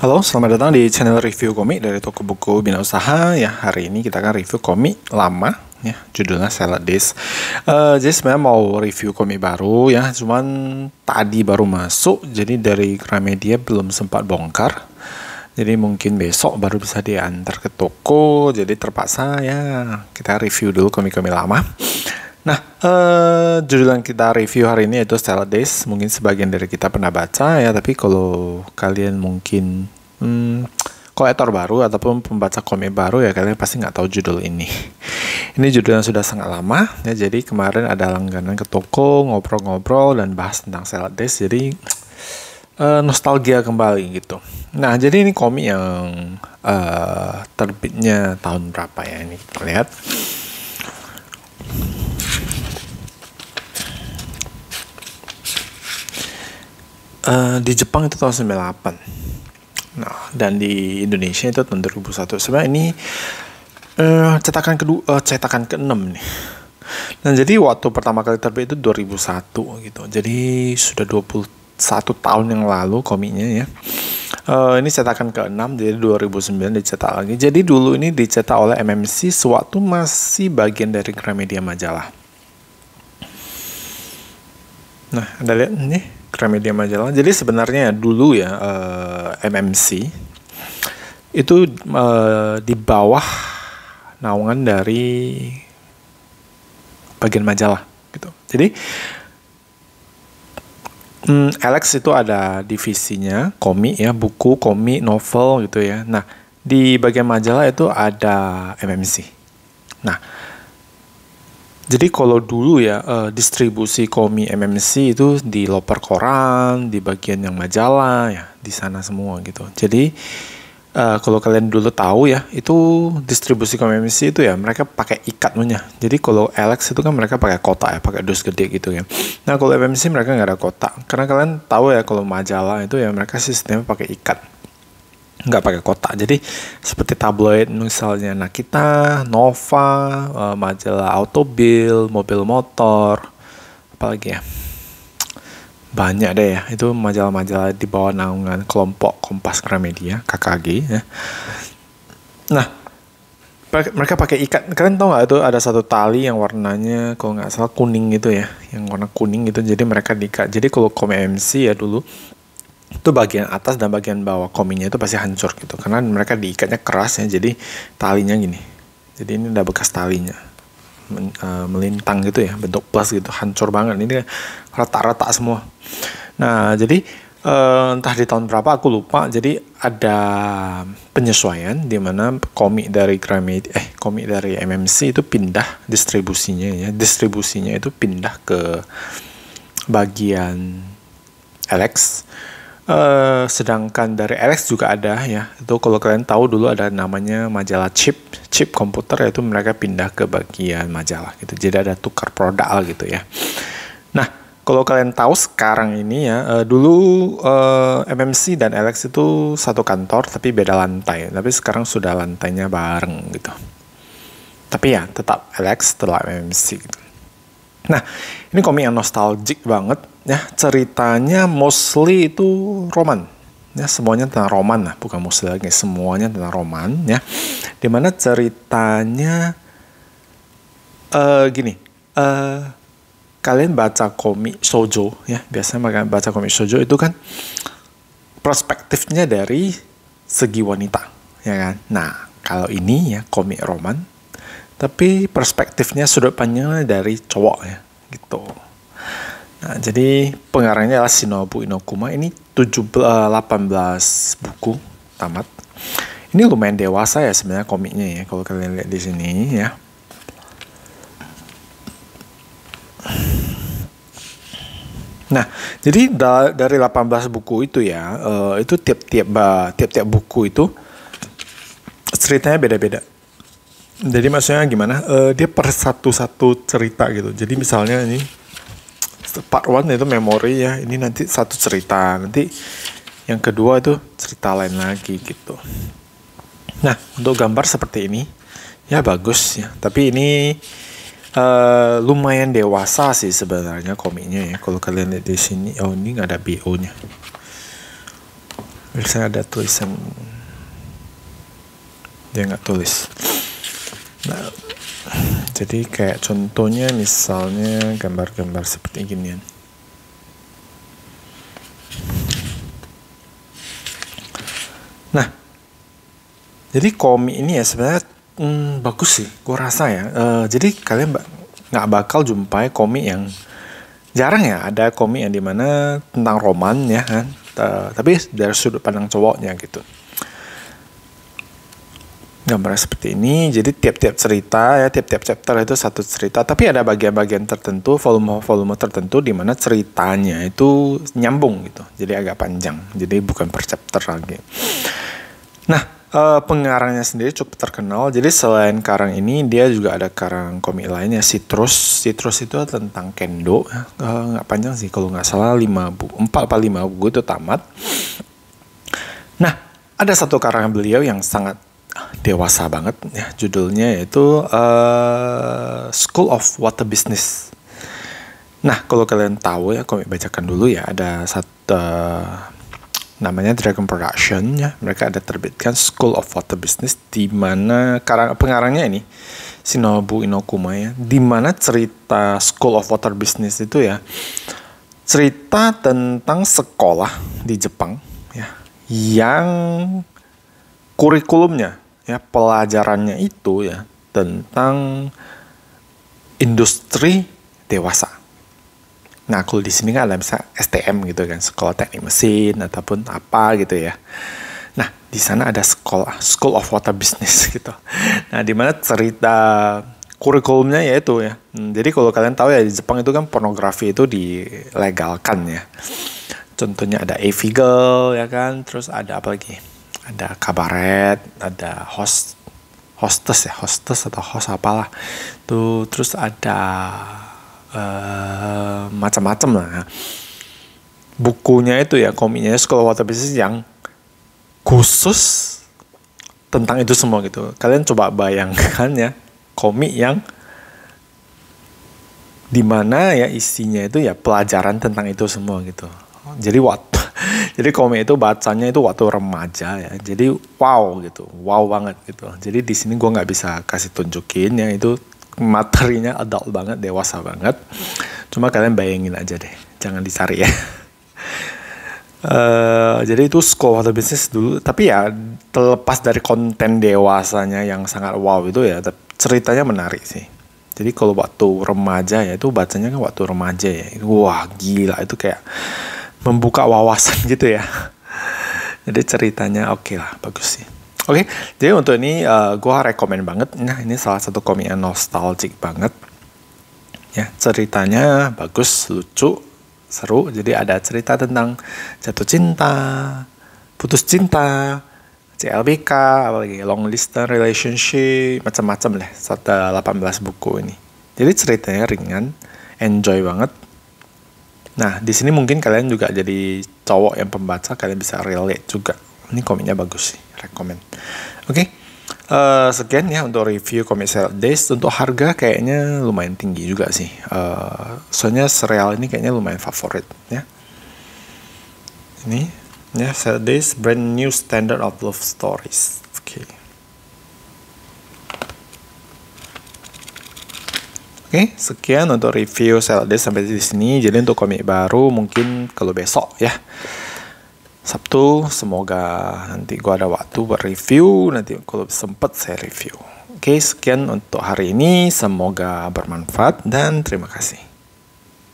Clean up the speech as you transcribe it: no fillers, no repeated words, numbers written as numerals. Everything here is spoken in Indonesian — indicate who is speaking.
Speaker 1: Halo, selamat datang di channel review komik dari toko buku Bina Usaha. Ya, hari ini kita akan review komik lama, ya, judulnya Salad Days. Jadi sebenarnya mau review komik baru, ya, cuman tadi baru masuk, jadi dari Gramedia belum sempat bongkar. Jadi mungkin besok baru bisa diantar ke toko. Jadi terpaksa ya kita review dulu komik-komik lama. Nah, judul yang kita review hari ini yaitu Salad Days. Mungkin sebagian dari kita pernah baca ya, tapi kalau kalian mungkin kolektor baru ataupun pembaca komik baru ya, kalian pasti nggak tahu judul ini. Ini judul yang sudah sangat lama ya, jadi kemarin ada langganan ke toko, ngobrol-ngobrol dan bahas tentang Salad Days. Jadi nostalgia kembali gitu. Nah, jadi ini komik yang terbitnya tahun berapa ya ini? Kita lihat. Di Jepang itu tahun 98. Nah, dan di Indonesia itu tahun 2001. Sebenarnya ini cetakan ke-6 nih. Dan jadi waktu pertama kali terbit itu 2001 gitu. Jadi sudah 21 tahun yang lalu komiknya ya. Ini cetakan ke-6, jadi 2009 dicetak lagi. Jadi dulu ini dicetak oleh MMC sewaktu masih bagian dari Gramedia Majalah. Nah, Anda lihat nih Gramedia Majalah. Jadi sebenarnya dulu ya MMC itu di bawah naungan dari bagian majalah gitu. Jadi Alex itu ada divisinya komik ya, buku, komik, novel gitu ya. Nah, di bagian majalah itu ada MMC. Nah, jadi kalau dulu ya distribusi komik MMC itu di loper koran, di bagian yang majalah ya, di sana semua gitu. Jadi kalau kalian dulu tahu ya, itu distribusi komik MMC itu ya mereka pakai ikatnya. Jadi kalau Alex itu kan mereka pakai kotak ya, pakai dus gede gitu ya. Nah, kalau MMC mereka nggak ada kotak. Karena kalian tahu ya kalau majalah itu ya mereka sistemnya pakai ikat, nggak pakai kotak. Jadi seperti tabloid misalnya Nakita, Nova, majalah Autobil, mobil motor, apalagi ya, banyak deh ya. Itu majalah-majalah di bawah naungan kelompok Kompas Gramedia, KKG ya. Nah, mereka pakai ikat. Kalian tahu nggak itu ada satu tali yang warnanya kalau nggak salah kuning gitu ya, yang warna kuning gitu. Jadi mereka diikat. Jadi kalau komik MC ya dulu itu bagian atas dan bagian bawah komiknya itu pasti hancur gitu karena mereka diikatnya keras ya, jadi talinya gini, jadi ini udah bekas talinya melintang gitu ya, bentuk plus gitu, hancur banget, ini retak-retak semua. Nah, jadi entah di tahun berapa aku lupa, jadi ada penyesuaian di mana komik dari komik dari MMC itu pindah distribusinya itu pindah ke bagian Alex. Sedangkan dari Alex juga ada ya, itu kalau kalian tahu dulu ada namanya majalah chip komputer, yaitu mereka pindah ke bagian majalah gitu, jadi ada tukar produk gitu ya. Nah, kalau kalian tahu sekarang ini ya, dulu MMC dan Alex itu satu kantor tapi beda lantai, tapi sekarang sudah lantainya bareng gitu, tapi ya tetap Alex tetap MMC gitu. Nah, ini komik yang nostalgic banget ya, ceritanya mostly itu roman ya, semuanya tentang roman lah, bukan mostly lagi, semuanya tentang roman ya, dimana ceritanya gini, kalian baca komik shoujo ya, biasanya baca komik shoujo itu kan perspektifnya dari segi wanita ya kan. Nah, kalau ini ya komik roman tapi perspektifnya sudut pandangnya dari cowok ya gitu. Nah, jadi pengarangnya adalah Shinobu Inokuma. Ini 18 buku tamat. Ini lumayan dewasa ya sebenarnya komiknya ya, kalau kalian lihat di sini ya. Nah, jadi dari 18 buku itu ya, itu tiap buku itu ceritanya beda-beda. Jadi maksudnya gimana? Dia per satu cerita gitu. Jadi misalnya ini part 1 itu memori ya. Ini nanti satu cerita. Nanti yang kedua itu cerita lain lagi gitu. Nah, untuk gambar seperti ini ya bagus ya. Tapi ini lumayan dewasa sih sebenarnya komiknya ya. Kalau kalian lihat di sini, oh ini nggak ada BO-nya. Biasanya ada tulisan, dia nggak tulis. Nah, jadi kayak contohnya misalnya gambar-gambar seperti ginian. Nah, jadi komik ini ya sebenarnya bagus sih, gue rasa ya. Jadi kalian nggak bakal jumpai komik yang jarang ya, ada komik yang dimana tentang roman ya kan, tapi dari sudut pandang cowoknya gitu. Gambarnya seperti ini, jadi tiap-tiap cerita ya, tiap-tiap chapter itu satu cerita, tapi ada bagian-bagian tertentu, volume tertentu di mana ceritanya itu nyambung gitu, jadi agak panjang, jadi bukan per chapter lagi. Nah, pengarangnya sendiri cukup terkenal. Jadi selain karang ini, dia juga ada karang komik lainnya, Citrus. Citrus itu tentang kendo. Nggak panjang sih, kalau nggak salah 4 atau 5 buku itu tamat. Nah, ada satu karang beliau yang sangat dewasa banget ya, judulnya yaitu School of Water Business. Nah, kalau kalian tahu ya, komik bacakan dulu ya, ada satu namanya Dragon Production ya, mereka ada terbitkan School of Water Business, di mana pengarangnya ini Shinobu Inokuma ya, di mana cerita School of Water Business itu ya cerita tentang sekolah di Jepang ya, yang kurikulumnya ya, pelajarannya itu ya tentang industri dewasa. Nah, kalau di sini kan ada misalnya STM gitu kan, sekolah teknik mesin ataupun apa gitu ya. Nah, di sana ada School of Water Business gitu. Nah, di mana cerita kurikulumnya yaitu ya. Jadi kalau kalian tahu ya, di Jepang itu kan pornografi itu dilegalkan ya. Contohnya ada Eiffel ya kan, terus ada apa lagi? Ada kabaret, ada hostess atau host apalah. Tuh, terus ada macam-macam lah. Bukunya itu ya, komiknya School of Water Business yang khusus tentang itu semua gitu. Kalian coba bayangkan ya, komik yang dimana ya isinya itu ya pelajaran tentang itu semua gitu. Jadi komik itu bacanya itu waktu remaja ya. Jadi wow gitu, wow banget gitu. Jadi di sini gue nggak bisa kasih tunjukin ya, itu materinya adult banget, dewasa banget. Cuma kalian bayangin aja deh, jangan dicari ya. Jadi itu School of the Business dulu. Tapi ya terlepas dari konten dewasanya yang sangat wow itu ya, ceritanya menarik sih. Jadi kalau waktu remaja ya, itu bacanya kan waktu remaja ya. Wah gila, itu kayak membuka wawasan gitu ya. Jadi ceritanya oke lah, bagus sih. Oke, jadi untuk ini gue rekomen banget. Nah, ini salah satu komik yang nostalgic banget. Ya, ceritanya bagus, lucu, seru. Jadi ada cerita tentang jatuh cinta, putus cinta, CLBK, apalagi long distance relationship, macam-macam lah. 18 buku ini. Jadi ceritanya ringan, enjoy banget. Nah, di sini mungkin kalian juga jadi cowok yang pembaca, kalian bisa relate juga. Ini komiknya bagus sih, rekomen. Oke, sekian ya untuk review komik Salad Days. Untuk harga kayaknya lumayan tinggi juga sih. Soalnya serial ini kayaknya lumayan favorit ya. Ini ya, Salad Days Brand New Standard of Love Stories. Oke. Oke, sekian untuk review Salad Days sampai di sini. Jadi untuk komik baru mungkin kalau besok ya, Sabtu, semoga nanti gue ada waktu buat review. Nanti kalau sempet saya review. Oke, sekian untuk hari ini. Semoga bermanfaat dan terima kasih.